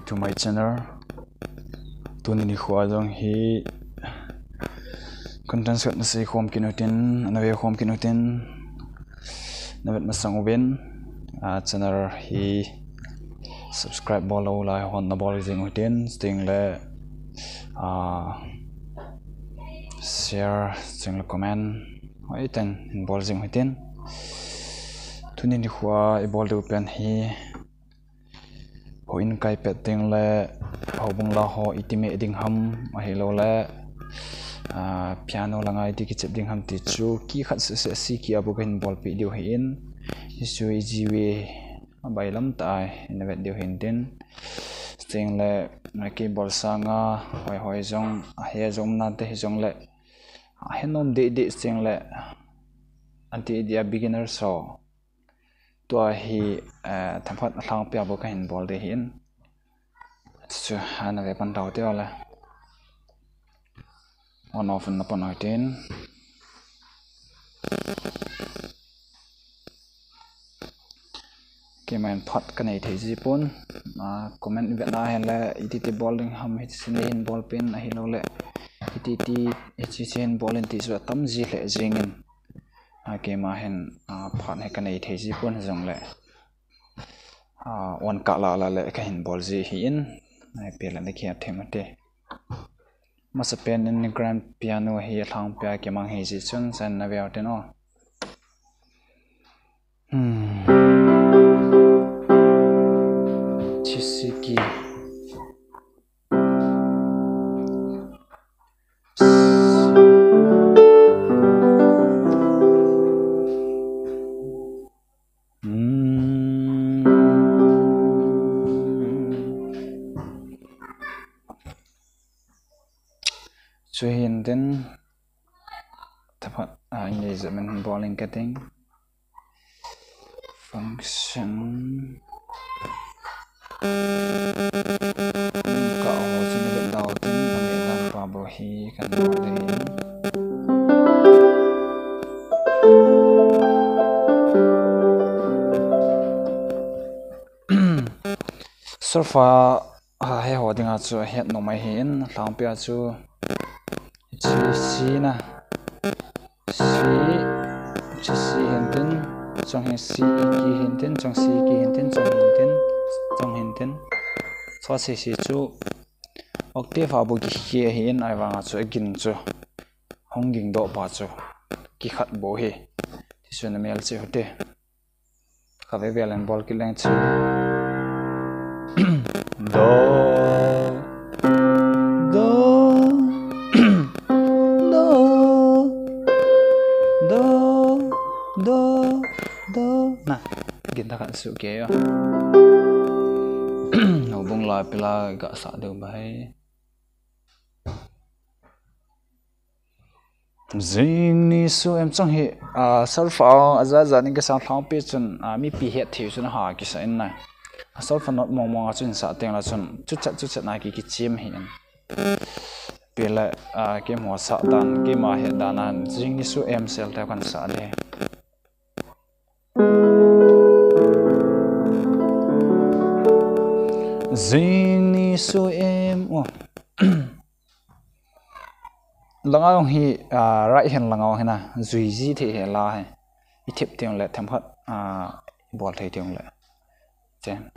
to my channel. Tunini khuadong hi content set na si Vekhom kinutin, na Vekhom kinutin. Navet masang ubin channel hi subscribe bolo la hon na bol jing utin sting le share sting le comment hoi ten in bol jing utin. Tunini khua I bol du pen hi ho in kai pet ting le Houbungla ho iti Mehdingdan mahilo le piano langai ti ki chep ding ham ti chu ki khat se si ki abu kan bol pi diu hin isu jiwe bailam tai in vet diu hin tin sting le na ki bol sanga hoi hoi jong he jong na te jong le henom de sting le anti dia beginner so to hi thamphat thlang pe abu kan bol de hin chu hana ve pan tau te ola on off na pan hoiten ke man phat kan ei thei ji pon comment ve na hen le iti bowling ham hit sin in ball pin a hi lo le iti chen ball in ti so tam ji le jingin ke ma hen phat he kan ei thei ji pon jong le on ka la le ka hin ball ji hi in ai pe la ne khia themate masa pen in grand piano hi thang pya ke mang hi ji chun san na ve te no chisiki so hin den tapat ini zaman bowling cutting function ka ho sin le daw tin ame dan pa bo hi kan bowling surfa he ho dinga chu het no mai hin thlang pya chu si na si hinten chong he si ki hinten chong si ki hinten chong hinten so si chu octave abu ki hin ai wanga chu agin chu honging do pa chu ki khat bo he ti su na mel che hote ka ve vel an bol ki leng chu do na kita kan suke ya Houbungla pila gak sa de bai zing ni su em chang hi surfa aza ni ga sang thang pe chun mi pi het thiu chun ha ki sa in na surfa not mong chun sa teng la chun chu chat na ki chim hi pila ke mo sa dan ke ma he danan zing ni su em sel ta kan sa de zing ni su em langaw hi right hand langaw hena zui ji the he la he I thip tiang le tham phat bol thei tiang le chen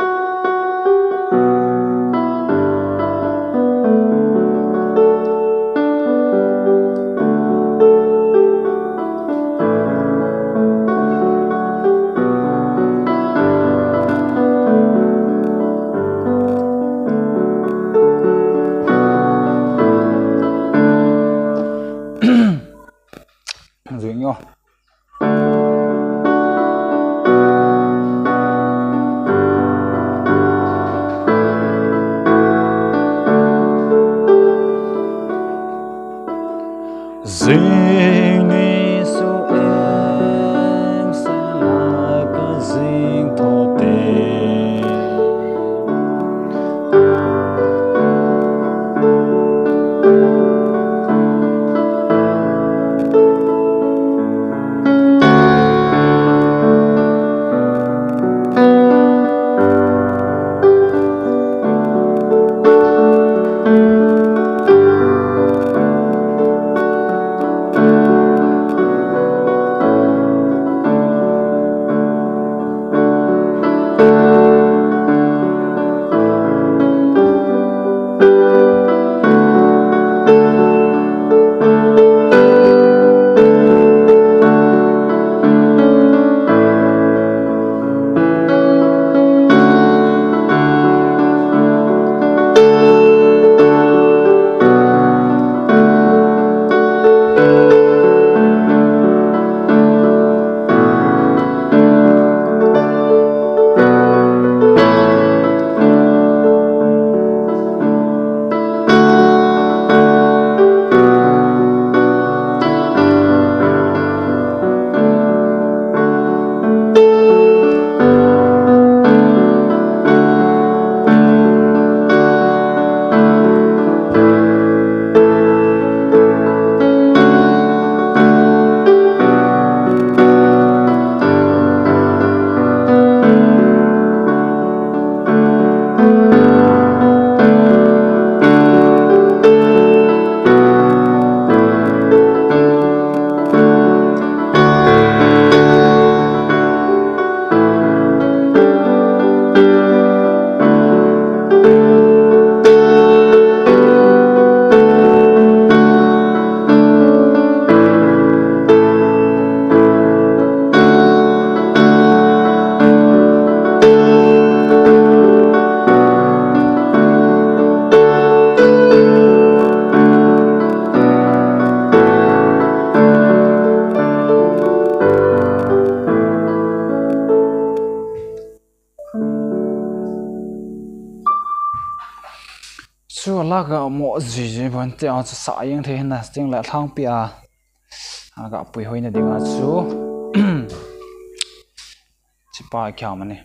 yo zing ni su em sa la ka zing tho te laga mo gì bọn te ở sa yang thế na tiếng lại thang pia aga pui hoi na dinga chu chỉ ba kia mà nè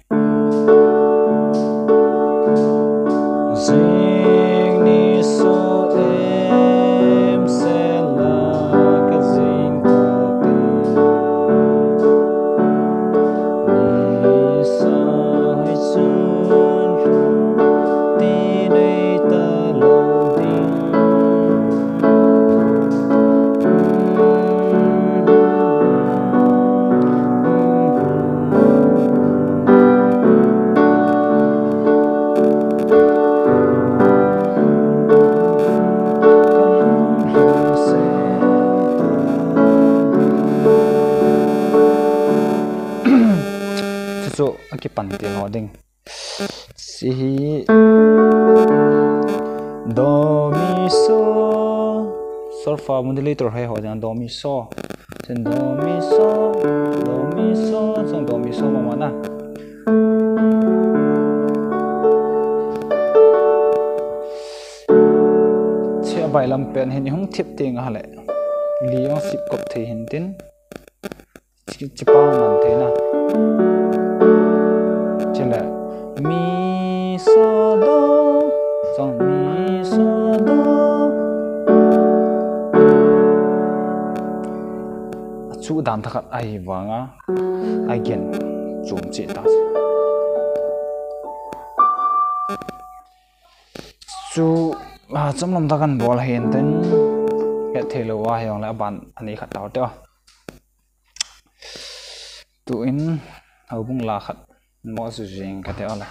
zing ni so em se la ka zing ko ni sa hai sun ti nei ta lo ding so aki panti lo ding si do mi so sol fa modulator hai ho jang do mi so chen do mi so song do mi so ma na che bai lam pen hin hung thip ting ha le liong sip kop the hin tin chi pa man the na là mi so do song mi so do chu dan thakat ai wanga ai gen chum chi ta chu chom lam ta kan bol hen ten ke thelo wa hyong la ban ani khat taw te tu in Houbungla khat mo su jing ka te ala